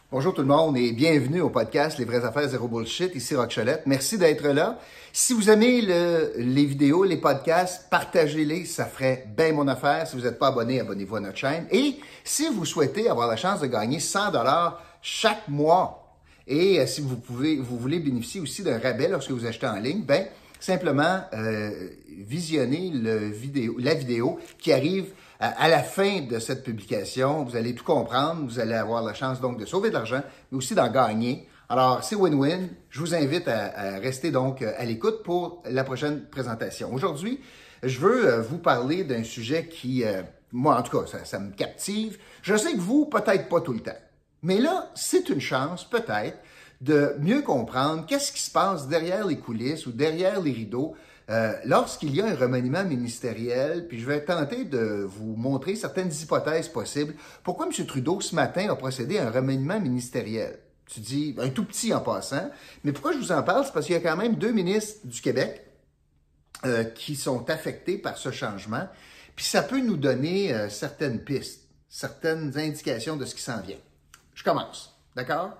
Bonjour tout le monde et bienvenue au podcast Les vraies affaires zéro bullshit, ici Roch Cholette. Merci d'être là. Si vous aimez les vidéos, les podcasts, partagez-les, ça ferait bien mon affaire. Si vous n'êtes pas abonné, abonnez-vous à notre chaîne. Et si vous souhaitez avoir la chance de gagner 100 $ chaque mois et si vous voulez bénéficier aussi d'un rabais lorsque vous achetez en ligne, ben simplement visionnez la vidéo qui arrive à la fin de cette publication. Vous allez tout comprendre, vous allez avoir la chance donc de sauver de l'argent, mais aussi d'en gagner. Alors, c'est win-win. Je vous invite à rester donc à l'écoute pour la prochaine présentation. Aujourd'hui, je veux vous parler d'un sujet qui, moi en tout cas, ça me captive. Je sais que vous, peut-être pas tout le temps. Mais là, c'est une chance, peut-être, de mieux comprendre qu'est-ce qui se passe derrière les coulisses ou derrière les rideaux lorsqu'il y a un remaniement ministériel, puis je vais tenter de vous montrer certaines hypothèses possibles. Pourquoi M. Trudeau, ce matin, a procédé à un remaniement ministériel? Tu dis, un tout petit en passant, mais pourquoi je vous en parle? C'est parce qu'il y a quand même 2 ministres du Québec qui sont affectés par ce changement, puis ça peut nous donner certaines pistes, certaines indications de ce qui s'en vient. Je commence, d'accord?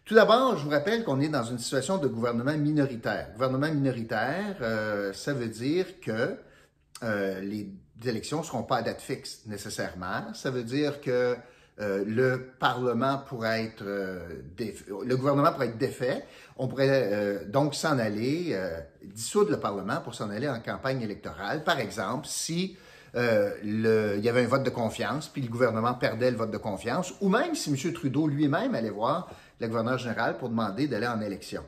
Tout d'abord, je vous rappelle qu'on est dans une situation de gouvernement minoritaire. Gouvernement minoritaire, ça veut dire que les élections ne seront pas à date fixe nécessairement. Ça veut dire que le Parlement pourrait être le gouvernement pourrait être défait. On pourrait donc s'en aller, dissoudre le Parlement pour s'en aller en campagne électorale. Par exemple, si il y avait un vote de confiance, puis le gouvernement perdait le vote de confiance, ou même si M. Trudeau lui-même allait voir le gouverneur général pour demander d'aller en élection.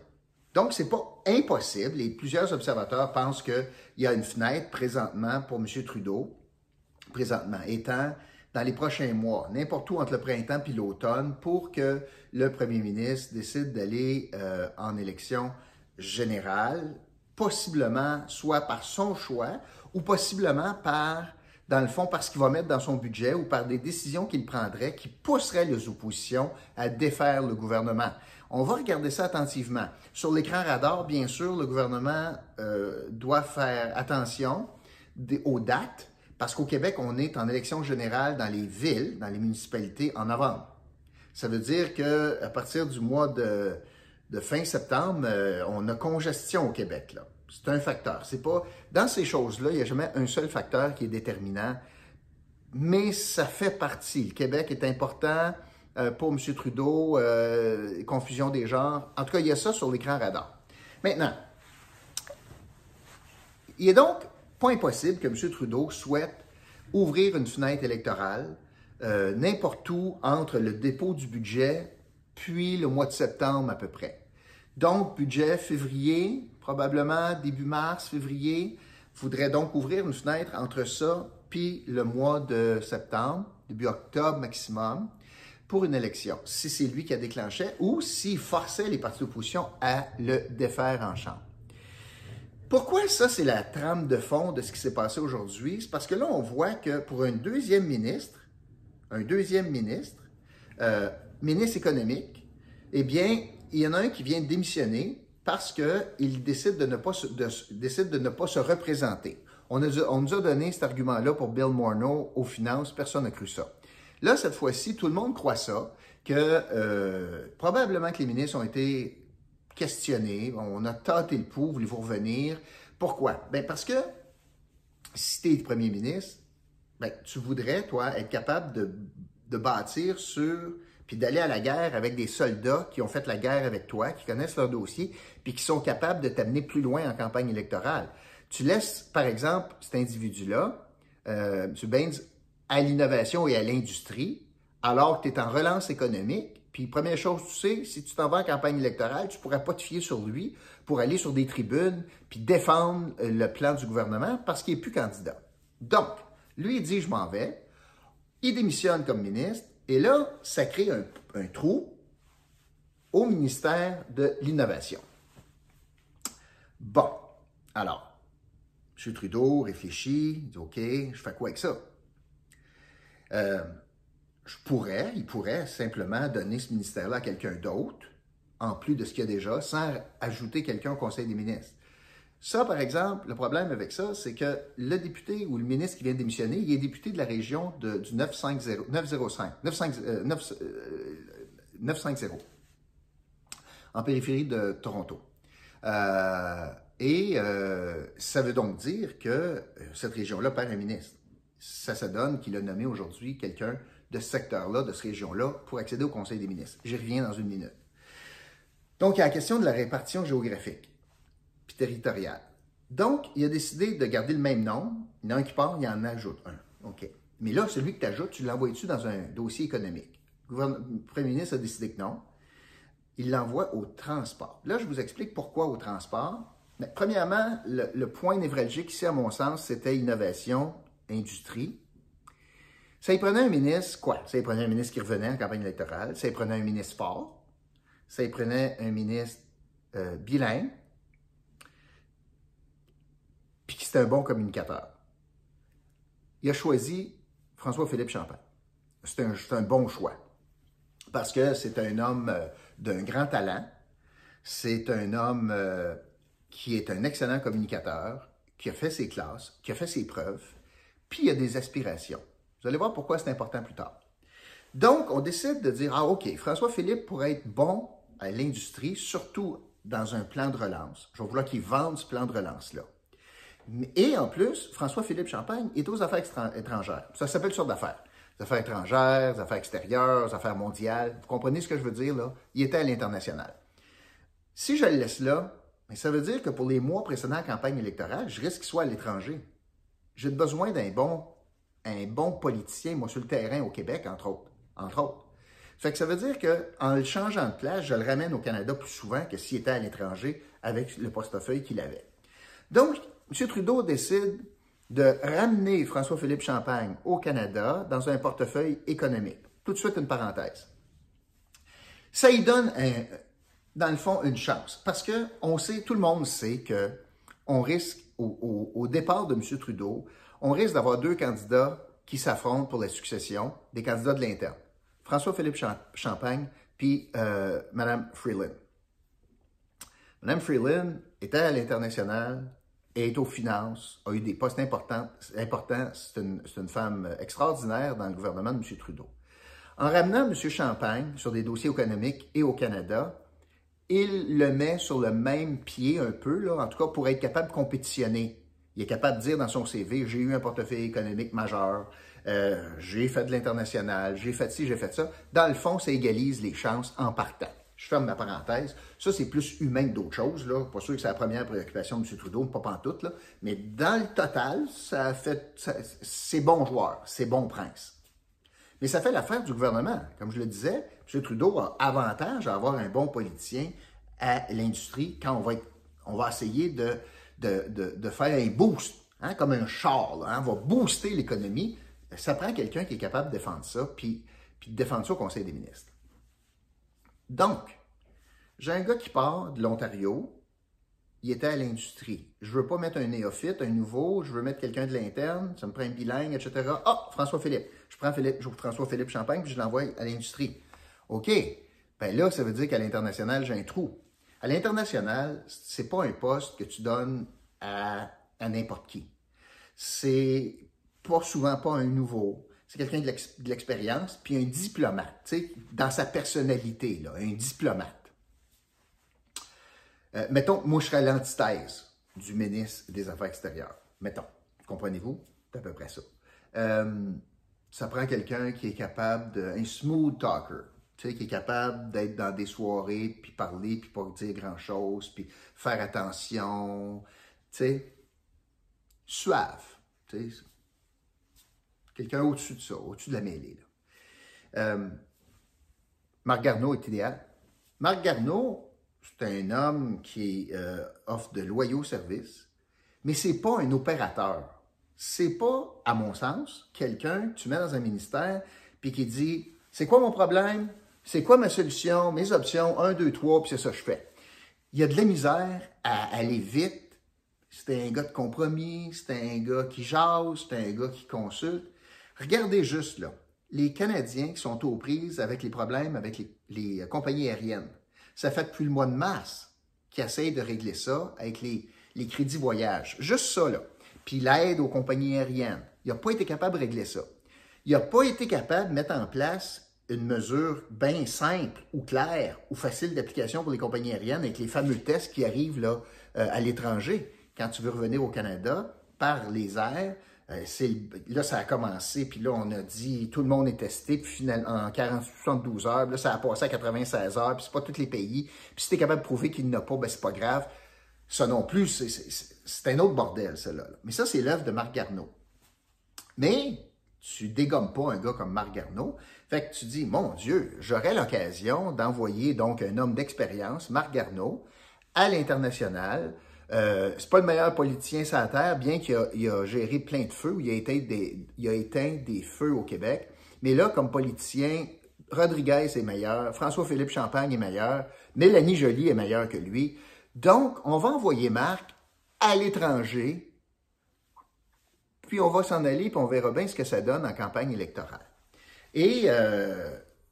Donc, c'est pas impossible et plusieurs observateurs pensent qu'il y a une fenêtre présentement pour M. Trudeau, présentement étant dans les prochains mois, n'importe où entre le printemps et l'automne, pour que le premier ministre décide d'aller en élection générale, possiblement soit par son choix ou possiblement dans le fond, parce qu'il va mettre dans son budget ou par des décisions qu'il prendrait qui pousseraient les oppositions à défaire le gouvernement. On va regarder ça attentivement. Sur l'écran radar, bien sûr, le gouvernement doit faire attention aux dates, parce qu'au Québec, on est en élection générale dans les villes, dans les municipalités, en novembre. Ça veut dire qu'à partir du mois de fin septembre, on a congestion au Québec, là. C'est un facteur. C'est pas dans ces choses-là, il n'y a jamais un seul facteur qui est déterminant, mais ça fait partie. Le Québec est important pour M. Trudeau, confusion des genres. En tout cas, il y a ça sur l'écran radar. Maintenant, il est donc pas impossible que M. Trudeau souhaite ouvrir une fenêtre électorale n'importe où entre le dépôt du budget puis le mois de septembre à peu près. Donc, budget février, probablement début mars, février, faudrait donc ouvrir une fenêtre entre ça puis le mois de septembre, début octobre maximum, pour une élection, si c'est lui qui a déclenché ou s'il forçait les partis d'opposition à le défaire en chambre. Pourquoi ça, c'est la trame de fond de ce qui s'est passé aujourd'hui? C'est parce que là, on voit que pour un deuxième ministre économique, eh bien, il y en a un qui vient de démissionner parce qu'il décide de ne pas se représenter. On nous a donné cet argument-là pour Bill Morneau aux finances, personne n'a cru ça. Là, cette fois-ci, tout le monde croit ça, que probablement que les ministres ont été questionnés, on a tâté le pouls, voulez-vous revenir? Pourquoi? Bien, parce que si tu es premier ministre, bien, tu voudrais, toi, être capable de bâtir puis d'aller à la guerre avec des soldats qui ont fait la guerre avec toi, qui connaissent leur dossier, puis qui sont capables de t'amener plus loin en campagne électorale. Tu laisses, par exemple, cet individu-là, M. Baines, à l'innovation et à l'industrie, alors que tu es en relance économique, puis première chose, tu sais, si tu t'en vas en campagne électorale, tu ne pourras pas te fier sur lui pour aller sur des tribunes puis défendre le plan du gouvernement parce qu'il n'est plus candidat. Donc, lui, il dit « je m'en vais », il démissionne comme ministre, et là, ça crée un trou au ministère de l'Innovation. Bon, alors, M. Trudeau réfléchit, il dit « OK, je fais quoi avec ça? » il pourrait simplement donner ce ministère-là à quelqu'un d'autre, en plus de ce qu'il y a déjà, sans ajouter quelqu'un au Conseil des ministres. Ça, par exemple, le problème avec ça, c'est que le député ou le ministre qui vient de démissionner, il est député de la région du 905, 950, en périphérie de Toronto. Ça veut donc dire que cette région-là perd un ministre. Ça donne qu'il a nommé aujourd'hui quelqu'un de ce secteur-là, de cette région-là, pour accéder au Conseil des ministres. J'y reviens dans une minute. Donc, il y a la question de la répartition géographique puis territoriale. Donc, il a décidé de garder le même nombre. Il y en a un qui part, il en ajoute un. OK. Mais là, celui que tu ajoutes, tu l'envoies-tu dans un dossier économique? Le premier ministre a décidé que non. Il l'envoie au transport. Là, je vous explique pourquoi au transport. Mais, premièrement, le point névralgique ici, à mon sens, c'était innovation, industrie. Ça y prenait un ministre, quoi? Ça y prenait un ministre qui revenait en campagne électorale. Ça y prenait un ministre fort. Ça y prenait un ministre bilingue. Puis qui c'était un bon communicateur. Il a choisi François-Philippe Champagne. C'est un bon choix. Parce que c'est un homme d'un grand talent. C'est un homme qui est un excellent communicateur, qui a fait ses classes, qui a fait ses preuves, puis il a des aspirations. Vous allez voir pourquoi c'est important plus tard. Donc, on décide de dire, ah OK, François-Philippe pourrait être bon à l'industrie, surtout dans un plan de relance. Je vais vouloir qu'il vende ce plan de relance-là. Et en plus, François-Philippe Champagne est aux affaires étrangères. Ça s'appelle sorte d'affaires. Les affaires étrangères, les affaires extérieures, les affaires mondiales. Vous comprenez ce que je veux dire, là? Il était à l'international. Si je le laisse là, mais ça veut dire que pour les mois précédant la campagne électorale, je risque qu'il soit à l'étranger. J'ai besoin d'un bon politicien, moi, sur le terrain au Québec, entre autres. Fait que ça veut dire qu'en le changeant de place, je le ramène au Canada plus souvent que s'il était à l'étranger avec le portefeuille qu'il avait. Donc, M. Trudeau décide de ramener François-Philippe Champagne au Canada dans un portefeuille économique. Tout de suite, une parenthèse. Ça y donne, dans le fond, une chance. Parce que tout le monde sait qu'on risque, au départ de M. Trudeau, on risque d'avoir deux candidats qui s'affrontent pour la succession, des candidats de l'interne. François-Philippe Champagne, puis Mme Freeland. Mme Freeland était à l'international, est aux finances, a eu des postes importants. C'est une femme extraordinaire dans le gouvernement de M. Trudeau. En ramenant M. Champagne sur des dossiers économiques et au Canada, il le met sur le même pied un peu, là, en tout cas pour être capable de compétitionner. Il est capable de dire dans son CV, j'ai eu un portefeuille économique majeur, j'ai fait de l'international, j'ai fait ci, j'ai fait ça. Dans le fond, ça égalise les chances en partant. Je ferme ma parenthèse. Ça, c'est plus humain que d'autres choses, là. Pas sûr que c'est la première préoccupation de M. Trudeau, pas pantoute, là. Mais dans le total, c'est bon joueur, c'est bon prince. Mais ça fait l'affaire du gouvernement. Comme je le disais, M. Trudeau a avantage à avoir un bon politicien à l'industrie quand on va essayer de faire un boost, hein, comme un char, là, hein, on va booster l'économie. Ça prend quelqu'un qui est capable de défendre ça, puis de défendre ça au Conseil des ministres. Donc, j'ai un gars qui part de l'Ontario, il était à l'industrie. Je ne veux pas mettre un néophyte, un nouveau, je veux mettre quelqu'un de l'interne, ça me prend un bilingue, etc. Ah, François-Philippe. Je prends François-Philippe Champagne, puis je l'envoie à l'industrie. OK. Bien là, ça veut dire qu'à l'international, j'ai un trou. À l'international, c'est pas un poste que tu donnes à n'importe qui. C'est souvent pas un nouveau. C'est quelqu'un de l'expérience, puis un diplomate, tu sais, dans sa personnalité, là, un diplomate. Mettons, moi, je serais l'antithèse du ministre des Affaires extérieures. Mettons, comprenez-vous? C'est à peu près ça. Ça prend quelqu'un qui est capable un smooth talker, tu sais, qui est capable d'être dans des soirées, puis parler, puis pas dire grand-chose, puis faire attention, tu sais, suave, tu sais. Quelqu'un au-dessus de ça, au-dessus de la mêlée. Là. Marc Garneau est idéal. Marc Garneau, c'est un homme qui offre de loyaux services, mais ce n'est pas un opérateur. C'est pas, à mon sens, quelqu'un que tu mets dans un ministère puis qui dit « C'est quoi mon problème? C'est quoi ma solution? Mes options? 1, 2, 3, puis c'est ça que je fais. » Il y a de la misère à aller vite. C'est un gars de compromis, c'est un gars qui jase, c'est un gars qui consulte. Regardez juste là, les Canadiens qui sont aux prises avec les problèmes avec les compagnies aériennes. Ça fait depuis le mois de mars qu'ils essayent de régler ça avec les crédits voyage. Juste ça, là. Puis l'aide aux compagnies aériennes. Il n'a pas été capable de régler ça. Il n'a pas été capable de mettre en place une mesure bien simple ou claire ou facile d'application pour les compagnies aériennes avec les fameux tests qui arrivent là, à l'étranger. Quand tu veux revenir au Canada par les airs, là, ça a commencé, puis là, on a dit, tout le monde est testé, puis finalement, en 72 heures, là, ça a passé à 96 heures, puis c'est pas tous les pays. Puis si tu es capable de prouver qu'il n'y en a pas, ben c'est pas grave. Ça non plus, c'est un autre bordel, ça là. Mais ça, c'est l'œuvre de Marc Garneau. Mais tu dégommes pas un gars comme Marc Garneau. Fait que tu dis, mon Dieu, j'aurais l'occasion d'envoyer donc un homme d'expérience, Marc Garneau, à l'international. C'est pas le meilleur politicien sur la Terre, bien qu'il a géré plein de feux, il a éteint des feux au Québec. Mais là, comme politicien, Rodriguez est meilleur, François-Philippe Champagne est meilleur, Mélanie Joly est meilleure que lui. Donc, on va envoyer Marc à l'étranger, puis on va s'en aller, puis on verra bien ce que ça donne en campagne électorale. Et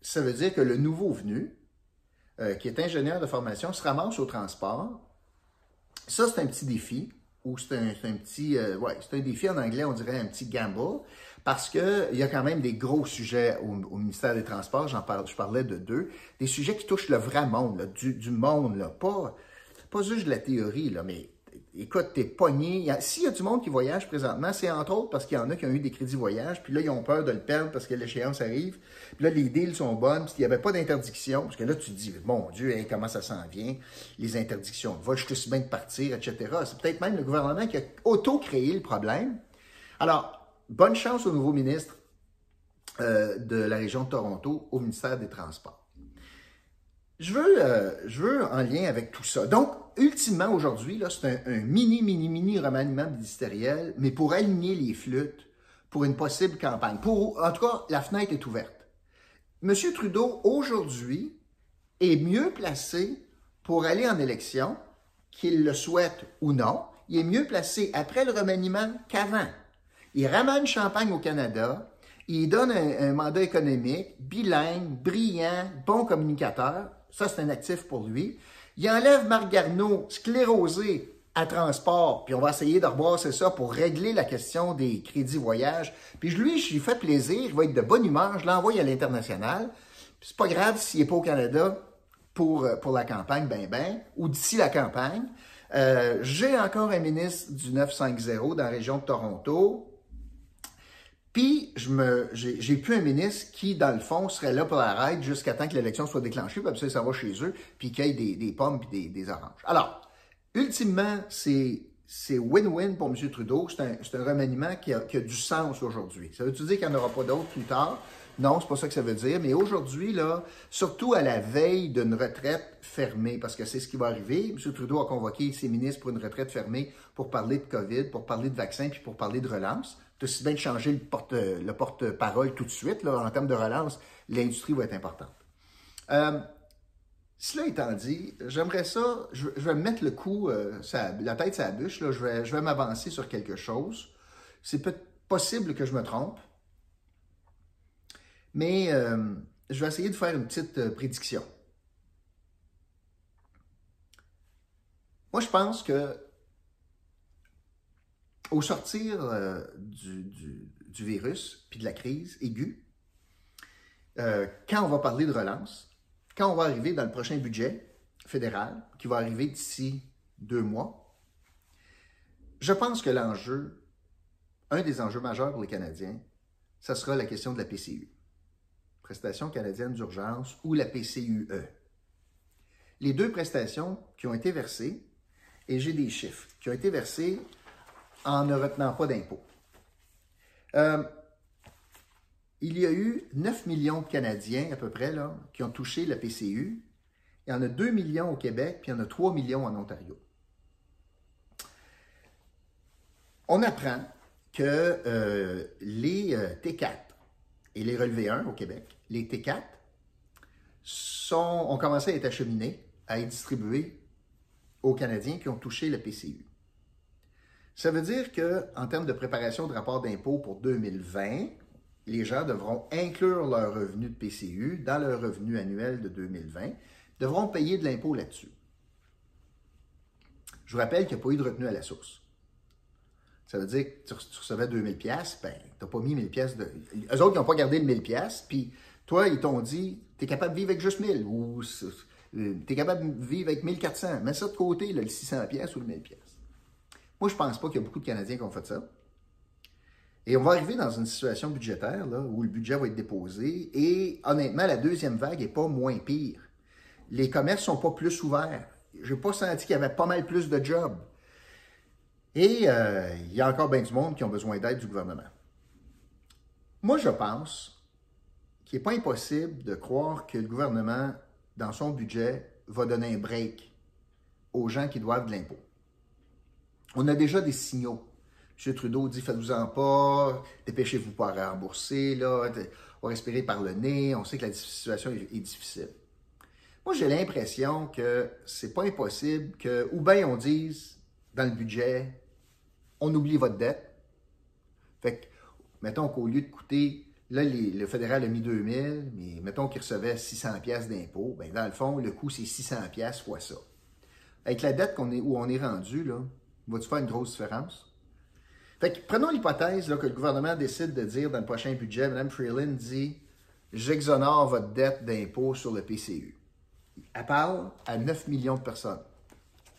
ça veut dire que le nouveau venu, qui est ingénieur de formation, se ramasse au transport. Ça, c'est un petit défi, ou c'est un défi en anglais, on dirait un petit gamble, parce qu'il y a quand même des gros sujets au ministère des Transports, je parlais de deux, des sujets qui touchent le vrai monde, là, du monde, là, pas juste de la théorie, là, mais écoute, t'es pogné. S'il y a du monde qui voyage présentement, c'est entre autres parce qu'il y en a qui ont eu des crédits voyage, puis là, ils ont peur de le perdre parce que l'échéance arrive. Puis là, les deals sont bonnes, puis il n'y avait pas d'interdiction. Parce que là, tu te dis, mon Dieu, hein, comment ça s'en vient, les interdictions de vol, je suis aussi bien de partir, etc. C'est peut-être même le gouvernement qui a auto-créé le problème. Alors, bonne chance au nouveau ministre de la région de Toronto au ministère des Transports. Je veux en lien avec tout ça. Donc, ultimement, aujourd'hui, là, c'est un mini remaniement ministériel, mais pour aligner les flûtes pour une possible campagne. En tout cas, la fenêtre est ouverte. M. Trudeau, aujourd'hui, est mieux placé pour aller en élection, qu'il le souhaite ou non. Il est mieux placé après le remaniement qu'avant. Il ramène Champagne au Canada, il donne un mandat économique, bilingue, brillant, bon communicateur. Ça, c'est un actif pour lui. Il enlève Marc Garneau, sclérosé à transport, puis on va essayer de rebrasser ça pour régler la question des crédits voyage. Puis lui, je lui fais plaisir, il va être de bonne humeur, je l'envoie à l'international. C'est pas grave s'il n'est pas au Canada pour la campagne, ou d'ici la campagne. J'ai encore un ministre du 950 dans la région de Toronto. Puis, j'ai plus un ministre qui, dans le fond, serait là pour la ride jusqu'à temps que l'élection soit déclenchée, puis après ça va chez eux, puis qu'il y ait des pommes puis des oranges. Alors, ultimement, c'est win-win pour M. Trudeau. C'est un remaniement qui a du sens aujourd'hui. Ça veut-tu dire qu'il n'y en aura pas d'autres plus tard? Non, c'est pas ça que ça veut dire. Mais aujourd'hui, là, surtout à la veille d'une retraite fermée, parce que c'est ce qui va arriver, M. Trudeau a convoqué ses ministres pour une retraite fermée pour parler de COVID, pour parler de vaccins, puis pour parler de relance. C'est aussi bien de changer le porte-parole tout de suite. Là, en termes de relance, l'industrie va être importante. Cela étant dit, j'aimerais ça, je vais me mettre le coup, la tête sur la bûche, là, je vais m'avancer sur quelque chose. C'est possible que je me trompe, mais je vais essayer de faire une petite prédiction. Moi, je pense que au sortir du virus puis de la crise aiguë, quand on va parler de relance, quand on va arriver dans le prochain budget fédéral, qui va arriver d'ici 2 mois, je pense que un des enjeux majeurs pour les Canadiens, ça sera la question de la PCU, Prestation canadienne d'urgence, ou la PCUE. Les deux prestations qui ont été versées, et j'ai des chiffres, qui ont été versées en ne retenant pas d'impôts. Il y a eu 9 millions de Canadiens, à peu près, là, qui ont touché la PCU. Il y en a 2 millions au Québec, puis il y en a 3 millions en Ontario. On apprend que les T4 et les relevés 1 au Québec, les T4, ont commencé à être acheminés, à être distribués aux Canadiens qui ont touché la PCU. Ça veut dire qu'en termes de préparation de rapport d'impôt pour 2020, les gens devront inclure leur revenu de PCU dans leur revenu annuel de 2020, devront payer de l'impôt là-dessus. Je vous rappelle qu'il n'y a pas eu de retenue à la source. Ça veut dire que tu recevais 2000 $, ben, tu n'as pas mis 1000 $. Eux autres, ils n'ont pas gardé le 1000 $, puis Toi, ils t'ont dit, tu es capable de vivre avec juste 1000 ou tu es capable de vivre avec 1400. Mets ça de côté, là, le 600 pièces ou le 1000 pièces. Moi, je pense pas qu'il y a beaucoup de Canadiens qui ont fait ça. Et on va arriver dans une situation budgétaire là, où le budget va être déposé et honnêtement, la deuxième vague n'est pas moins pire. Les commerces ne sont pas plus ouverts. Je n'ai pas senti qu'il y avait pas mal plus de jobs. Et il y a encore bien du monde qui ont besoin d'aide du gouvernement. Moi, je pense qu'il n'est pas impossible de croire que le gouvernement, dans son budget, va donner un break aux gens qui doivent de l'impôt. On a déjà des signaux. M. Trudeau dit, faites-vous-en pas, dépêchez-vous pas à rembourser, là, on va respirer par le nez, on sait que la situation est difficile. Moi, j'ai l'impression que c'est pas impossible que, ou bien on dise dans le budget, on oublie votre dette. Fait que, mettons qu'au lieu de coûter, là, le fédéral a mis 2000, mais mettons qu'il recevait 600 pièces d'impôt, bien, dans le fond, le coût, c'est 600 pièces fois ça. Avec la dette où on est rendu, là, va-tu faire une grosse différence? Fait que prenons l'hypothèse là, que le gouvernement décide de dire dans le prochain budget, Mme Freeland dit « J'exonore votre dette d'impôt sur le PCU ». Elle parle à 9 millions de personnes.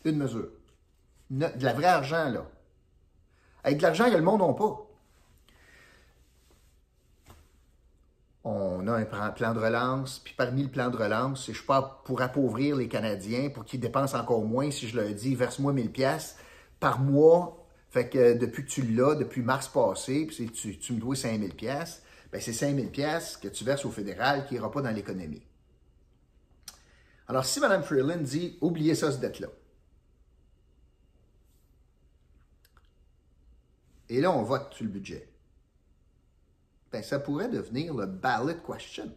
Une mesure. De la vraie argent, là. Avec de l'argent que le monde n'a pas. On a un plan de relance, puis parmi le plan de relance, je ne suis pas pour appauvrir les Canadiens, pour qu'ils dépensent encore moins, si je leur dis « Verse-moi 1000 pièces par mois ». Fait que depuis que tu l'as, depuis mars passé, puis tu me dois 5000 pièces, ben c'est 5000 pièces que tu verses au fédéral qui n'ira pas dans l'économie. Alors, si Mme Freeland dit « Oubliez ça, cette dette-là », et là, on vote sur le budget, ben ça pourrait devenir le ballot question.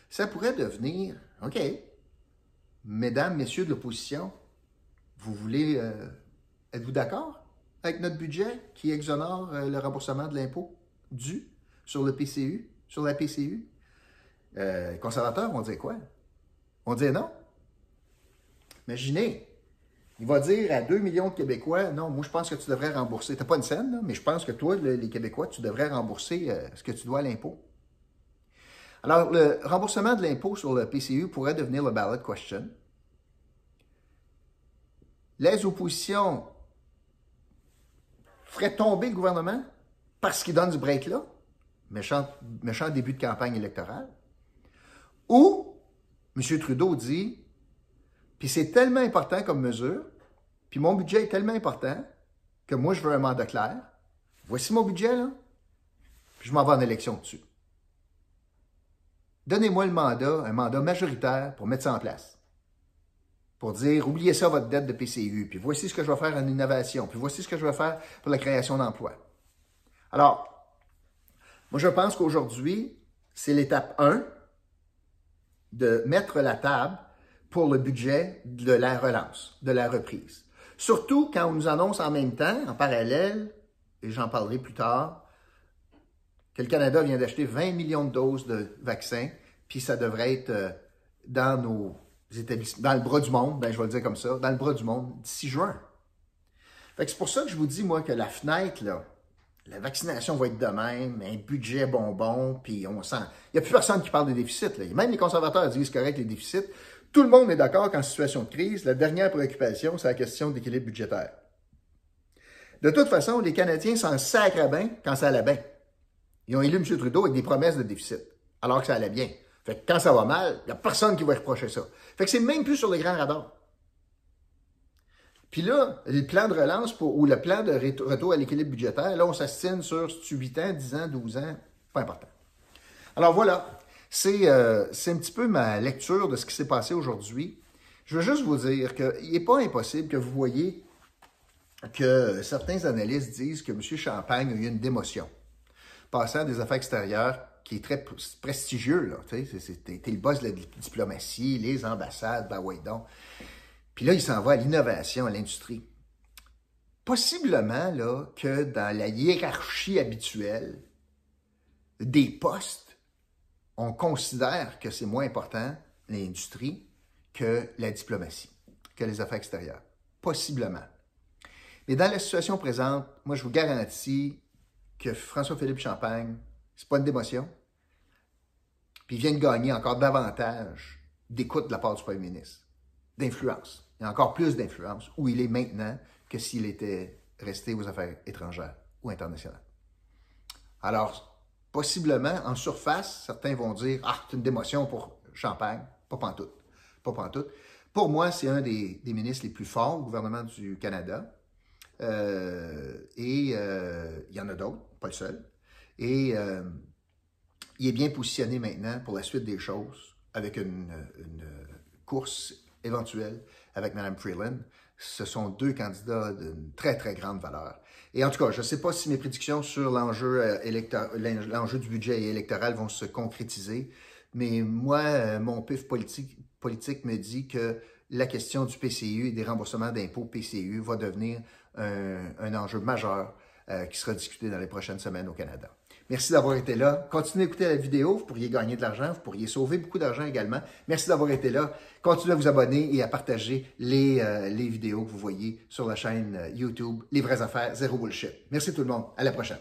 Ça pourrait devenir « OK, mesdames, messieurs de l'opposition, vous voulez, êtes-vous d'accord avec notre budget qui exonère le remboursement de l'impôt dû sur le PCU, sur la PCU? Les conservateurs vont dire quoi? On dit non. Imaginez, il va dire à 2 millions de Québécois, non, moi je pense que tu devrais rembourser. Tu n'as pas une scène, là, mais je pense que toi, les Québécois, tu devrais rembourser ce que tu dois à l'impôt. Alors, le remboursement de l'impôt sur le PCU pourrait devenir le ballot question. Les oppositions ferait tomber le gouvernement parce qu'il donne ce break-là, méchant début de campagne électorale, ou M. Trudeau dit, puis c'est tellement important comme mesure, puis mon budget est tellement important que moi, je veux un mandat clair. Voici mon budget, là, puis je m'en vais en élection dessus. Donnez-moi le mandat, un mandat majoritaire pour mettre ça en place. Pour dire, oubliez ça, votre dette de PCU, puis voici ce que je vais faire en innovation, puis voici ce que je vais faire pour la création d'emplois. Alors, moi, je pense qu'aujourd'hui, c'est l'étape 1 de mettre la table pour le budget de la relance, de la reprise. Surtout quand on nous annonce en même temps, en parallèle, et j'en parlerai plus tard, que le Canada vient d'acheter 20 millions de doses de vaccins, puis ça devrait être dans nos dans le bras du monde, ben je vais le dire comme ça, dans le bras du monde d'ici juin. Fait que c'est pour ça que je vous dis, moi, que la fenêtre, là, la vaccination va être de même, un budget bonbon, puis on sent... Il n'y a plus personne qui parle de déficit. Là. Même les conservateurs disent correct les déficits. Tout le monde est d'accord qu'en situation de crise, la dernière préoccupation, c'est la question d'équilibre budgétaire. De toute façon, les Canadiens s'en sacrent bien quand ça allait bien. Ils ont élu M. Trudeau avec des promesses de déficit, alors que ça allait bien. Fait que quand ça va mal, il n'y a personne qui va reprocher ça. Fait que c'est même plus sur les grands radars. Puis là, le plan de relance ou le plan de retour à l'équilibre budgétaire, là, on s'astine sur 8 ans, 10 ans, 12 ans, pas important. Alors voilà, c'est un petit peu ma lecture de ce qui s'est passé aujourd'hui. Je veux juste vous dire qu'il n'est pas impossible que vous voyez que certains analystes disent que M. Champagne a eu une démotion, passant des affaires extérieures qui est très prestigieux, là, tu sais, t'es le boss de la diplomatie, les ambassades, ben ouais donc. Puis là, il s'en va à l'innovation, à l'industrie. Possiblement, là, que dans la hiérarchie habituelle des postes, on considère que c'est moins important, l'industrie, que la diplomatie, que les affaires extérieures. Possiblement. Mais dans la situation présente, moi, je vous garantis que François-Philippe Champagne, c'est pas une démotion. Puis il vient de gagner encore davantage d'écoute de la part du premier ministre, d'influence. Il y a encore plus d'influence où il est maintenant que s'il était resté aux affaires étrangères ou internationales. Alors, possiblement, en surface, certains vont dire « Ah, c'est une démotion pour Champagne. » Pas pantoute. Pas pantoute. Pour moi, c'est un des ministres les plus forts au gouvernement du Canada. Il y en a d'autres, pas le seul. Et il est bien positionné maintenant pour la suite des choses avec une course éventuelle avec Mme Freeland. Ce sont deux candidats d'une très, très grande valeur. Et en tout cas, je ne sais pas si mes prédictions sur l'enjeu du budget électoral vont se concrétiser, mais moi, mon pif politique me dit que la question du PCU et des remboursements d'impôts PCU va devenir un enjeu majeur qui sera discuté dans les prochaines semaines au Canada. Merci d'avoir été là. Continuez à écouter la vidéo. Vous pourriez gagner de l'argent. Vous pourriez sauver beaucoup d'argent également. Merci d'avoir été là. Continuez à vous abonner et à partager les vidéos que vous voyez sur la chaîne YouTube Les Vraies Affaires, Zéro Bullshit. Merci tout le monde. À la prochaine.